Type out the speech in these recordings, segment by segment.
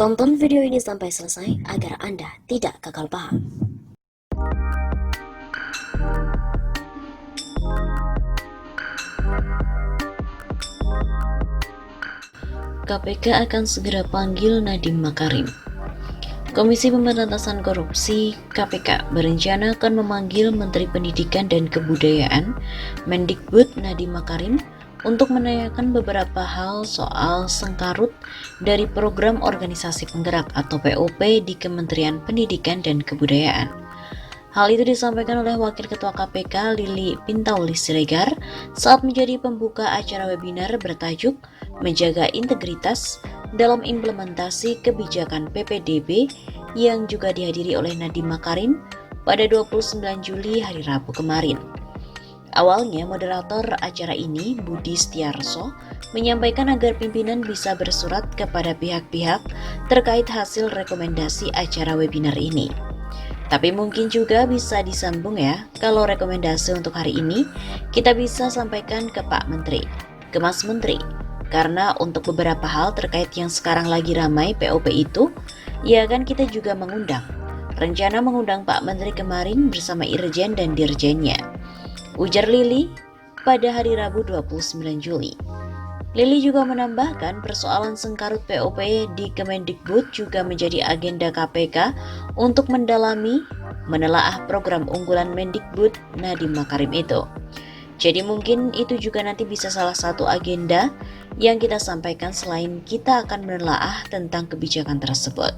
Tonton video ini sampai selesai agar Anda tidak gagal paham. KPK akan segera panggil Nadiem Makarim. Komisi Pemberantasan Korupsi (KPK) berencana akan memanggil Menteri Pendidikan dan Kebudayaan Mendikbud Nadiem Makarim untuk menanyakan beberapa hal soal sengkarut dari program organisasi penggerak atau POP di Kementerian Pendidikan dan Kebudayaan. Hal itu disampaikan oleh Wakil Ketua KPK Lili Pintauli Siregar saat menjadi pembuka acara webinar bertajuk Menjaga Integritas dalam Implementasi Kebijakan PPDB yang juga dihadiri oleh Nadiem Makarim pada 29 Juli hari Rabu kemarin. Awalnya moderator acara ini, Budi Setiarso, menyampaikan agar pimpinan bisa bersurat kepada pihak-pihak terkait hasil rekomendasi acara webinar ini. Tapi mungkin juga bisa disambung ya, kalau rekomendasi untuk hari ini kita bisa sampaikan ke Pak Menteri, ke Mas Menteri. Karena untuk beberapa hal terkait yang sekarang lagi ramai POP itu, ya kan kita juga mengundang. Rencana mengundang Pak Menteri kemarin bersama Irjen dan Dirjennya. Ujar Lili pada hari Rabu 29 Juli. Lili juga menambahkan persoalan sengkarut POP di Kemendikbud juga menjadi agenda KPK untuk mendalami, menelaah program unggulan Mendikbud Nadiem Makarim itu. Jadi mungkin itu juga nanti bisa salah satu agenda yang kita sampaikan selain kita akan menelaah tentang kebijakan tersebut.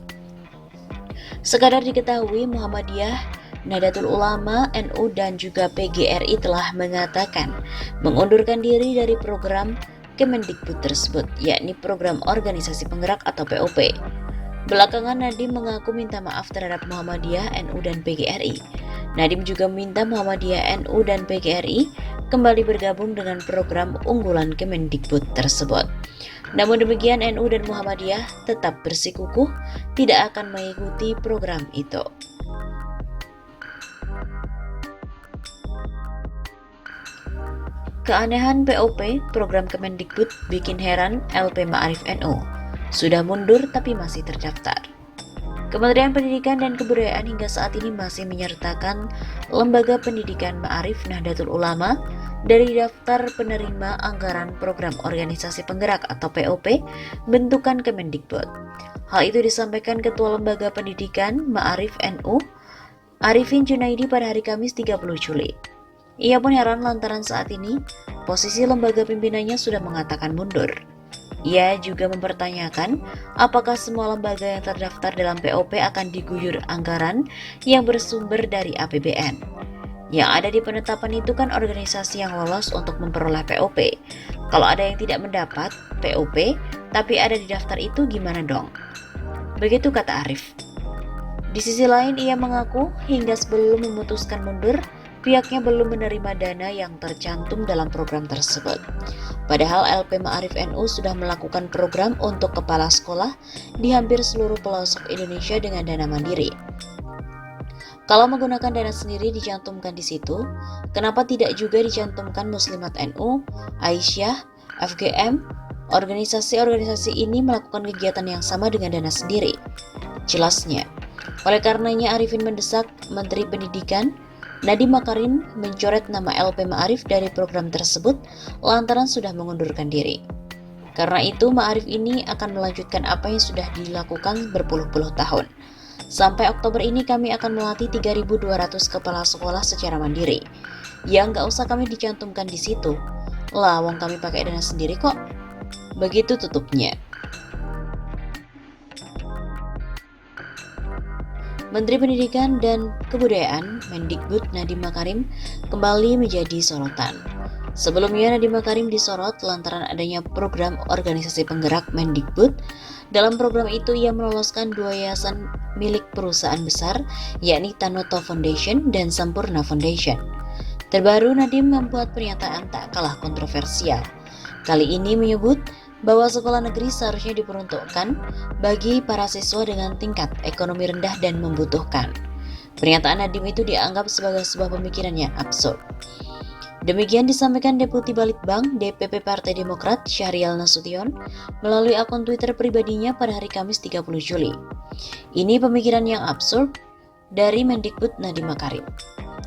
Sekadar diketahui Muhammadiyah, Nahdlatul Ulama, NU dan juga PGRI telah mengatakan mengundurkan diri dari program Kemendikbud tersebut, yakni program organisasi penggerak atau POP. Belakangan Nadiem mengaku minta maaf terhadap Muhammadiyah, NU dan PGRI. Nadiem juga meminta Muhammadiyah, NU dan PGRI kembali bergabung dengan program unggulan Kemendikbud tersebut. Namun demikian NU dan Muhammadiyah tetap bersikukuh tidak akan mengikuti program itu. Keanehan POP, program Kemendikbud, bikin heran LP Ma'arif NU. Sudah mundur tapi masih terdaftar. Kementerian Pendidikan dan Kebudayaan hingga saat ini masih menyertakan Lembaga Pendidikan Ma'arif Nahdlatul Ulama dari daftar penerima anggaran program organisasi penggerak atau POP bentukan Kemendikbud. Hal itu disampaikan Ketua Lembaga Pendidikan Ma'arif NU, Arifin Junaidi pada hari Kamis 30 Juli. Ia pun heran lantaran saat ini posisi lembaga pimpinannya sudah mengatakan mundur. Ia juga mempertanyakan apakah semua lembaga yang terdaftar dalam POP akan diguyur anggaran yang bersumber dari APBN. Yang ada di penetapan itu kan organisasi yang lolos untuk memperoleh POP. Kalau ada yang tidak mendapat POP tapi ada di daftar itu gimana dong? Begitu kata Arif. Di sisi lain ia mengaku hingga sebelum memutuskan mundur, pihaknya belum menerima dana yang tercantum dalam program tersebut. Padahal LP Ma'arif NU sudah melakukan program untuk kepala sekolah di hampir seluruh pelosok Indonesia dengan dana mandiri. Kalau menggunakan dana sendiri dicantumkan di situ, kenapa tidak juga dicantumkan Muslimat NU, Aisyah, FGM? Organisasi-organisasi ini melakukan kegiatan yang sama dengan dana sendiri. Jelasnya, oleh karenanya Arifin mendesak Menteri Pendidikan Nadiem Makarim mencoret nama LP Ma'arif dari program tersebut lantaran sudah mengundurkan diri. Karena itu Ma'arif ini akan melanjutkan apa yang sudah dilakukan berpuluh-puluh tahun. Sampai Oktober ini kami akan melatih 3.200 kepala sekolah secara mandiri. Ya nggak usah kami dicantumkan di situ. Lah wong kami pakai dana sendiri kok. Begitu tutupnya. Menteri Pendidikan dan Kebudayaan Mendikbud Nadiem Makarim kembali menjadi sorotan. Sebelumnya Nadiem Makarim disorot lantaran adanya program organisasi penggerak Mendikbud. Dalam program itu ia meloloskan 2 yayasan milik perusahaan besar yakni Tanoto Foundation dan Sampurna Foundation. Terbaru Nadiem membuat pernyataan tak kalah kontroversial. Kali ini menyebut bahwa sekolah negeri seharusnya diperuntukkan bagi para siswa dengan tingkat ekonomi rendah dan membutuhkan. Pernyataan Nadiem itu dianggap sebagai sebuah pemikiran yang absurd. Demikian disampaikan Deputi Balitbang DPP Partai Demokrat Syahrial Nasution melalui akun Twitter pribadinya pada hari Kamis 30 Juli. Ini pemikiran yang absurd dari Mendikbud Nadiem Makarim.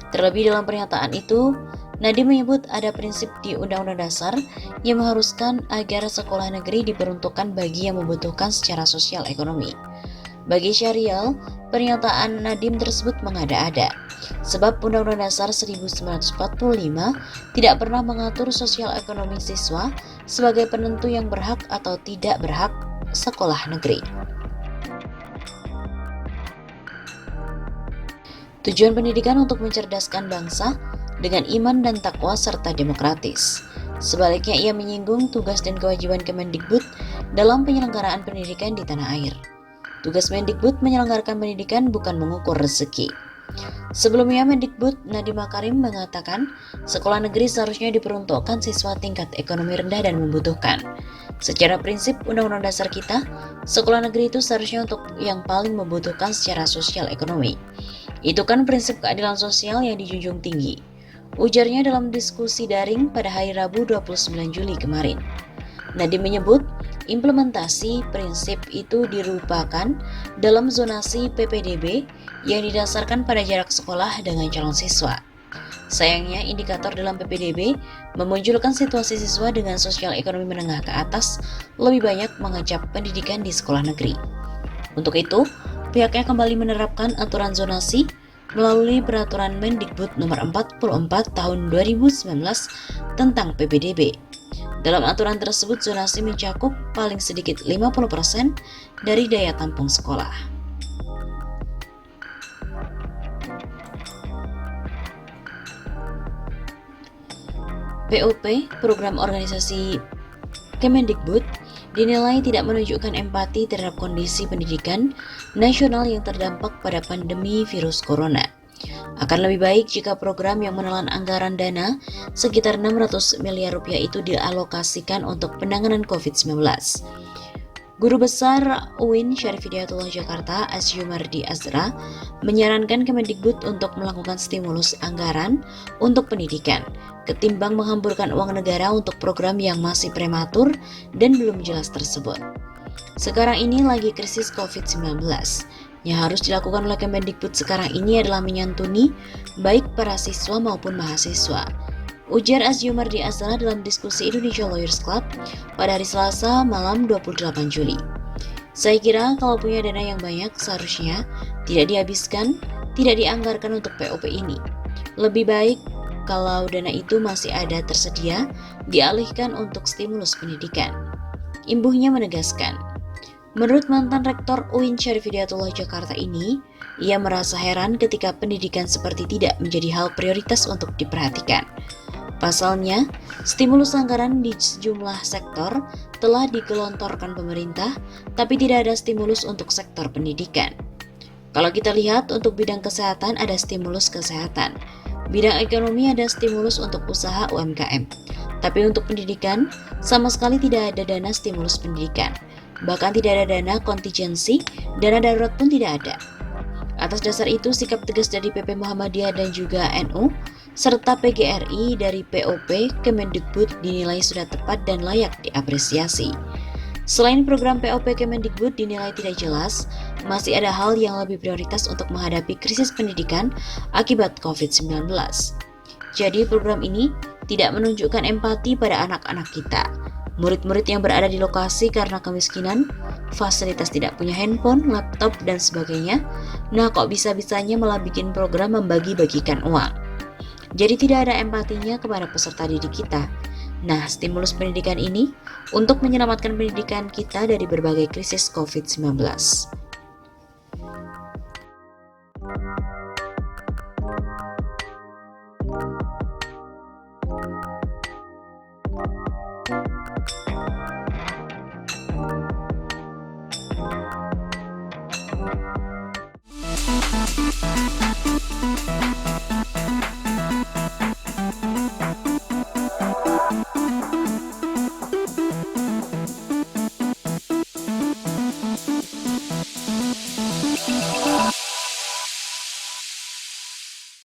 Terlebih dalam pernyataan itu, Nadiem menyebut ada prinsip di Undang-Undang Dasar yang mengharuskan agar sekolah negeri diperuntukkan bagi yang membutuhkan secara sosial ekonomi. Bagi Syahrial, pernyataan Nadiem tersebut mengada-ada, sebab Undang-Undang Dasar 1945 tidak pernah mengatur sosial ekonomi siswa sebagai penentu yang berhak atau tidak berhak sekolah negeri. Tujuan pendidikan untuk mencerdaskan bangsa dengan iman dan takwa serta demokratis. Sebaliknya, ia menyinggung tugas dan kewajiban Kemendikbud dalam penyelenggaraan pendidikan di tanah air. Tugas Mendikbud menyelenggarakan pendidikan bukan mengukur rezeki. Sebelumnya, Mendikbud Nadiem Makarim mengatakan sekolah negeri seharusnya diperuntukkan siswa tingkat ekonomi rendah dan membutuhkan. Secara prinsip Undang-Undang Dasar kita, sekolah negeri itu seharusnya untuk yang paling membutuhkan secara sosial ekonomi. Itu kan prinsip keadilan sosial yang dijunjung tinggi, ujarnya dalam diskusi daring pada hari Rabu 29 Juli kemarin. Nadiem menyebut implementasi prinsip itu dirupakan dalam zonasi PPDB yang didasarkan pada jarak sekolah dengan calon siswa. Sayangnya, indikator dalam PPDB memunculkan situasi siswa dengan sosial ekonomi menengah ke atas lebih banyak mengecap pendidikan di sekolah negeri. Untuk itu, pihaknya kembali menerapkan aturan zonasi melalui peraturan Mendikbud nomor 44 tahun 2019 tentang PPDB. Dalam aturan tersebut, zonasi mencakup paling sedikit 50% dari daya tampung sekolah. POP, program organisasi Kemendikbud, dinilai tidak menunjukkan empati terhadap kondisi pendidikan nasional yang terdampak pada pandemi virus corona. Akan lebih baik jika program yang menelan anggaran dana sekitar 600 miliar rupiah itu dialokasikan untuk penanganan COVID-19. Guru Besar UIN Syarif Hidayatullah Jakarta Asyumardi Azra menyarankan Kemendikbud untuk melakukan stimulus anggaran untuk pendidikan, ketimbang menghamburkan uang negara untuk program yang masih prematur dan belum jelas tersebut. Sekarang ini lagi krisis COVID-19. Yang harus dilakukan oleh Kemendikbud sekarang ini adalah menyantuni baik para siswa maupun mahasiswa, ujar Asyumardi Azra dalam diskusi Indonesia Lawyers Club pada hari Selasa malam 28 Juli. Saya kira kalau punya dana yang banyak seharusnya tidak dihabiskan, tidak dianggarkan untuk POP ini. Lebih baik kalau dana itu masih ada tersedia, dialihkan untuk stimulus pendidikan. Imbuhnya menegaskan, menurut mantan Rektor UIN Syarif Hidayatullah Jakarta ini, ia merasa heran ketika pendidikan seperti tidak menjadi hal prioritas untuk diperhatikan. Pasalnya, stimulus anggaran di sejumlah sektor telah digelontorkan pemerintah, tapi tidak ada stimulus untuk sektor pendidikan. Kalau kita lihat, untuk bidang kesehatan ada stimulus kesehatan, bidang ekonomi ada stimulus untuk usaha UMKM, tapi untuk pendidikan sama sekali tidak ada dana stimulus pendidikan. Bahkan tidak ada dana kontingensi, dana darurat pun tidak ada. Atas dasar itu, sikap tegas dari PP Muhammadiyah dan juga NU, serta PGRI dari POP Kemendikbud dinilai sudah tepat dan layak diapresiasi. Selain program POP Kemendikbud dinilai tidak jelas, masih ada hal yang lebih prioritas untuk menghadapi krisis pendidikan akibat COVID-19. Jadi program ini tidak menunjukkan empati pada anak-anak kita. Murid-murid yang berada di lokasi karena kemiskinan, fasilitas tidak punya handphone, laptop, dan sebagainya. Nah, kok bisa-bisanya malah bikin program membagi-bagikan uang. Jadi tidak ada empatinya kepada peserta didik kita. Nah, stimulus pendidikan ini untuk menyelamatkan pendidikan kita dari berbagai krisis COVID-19.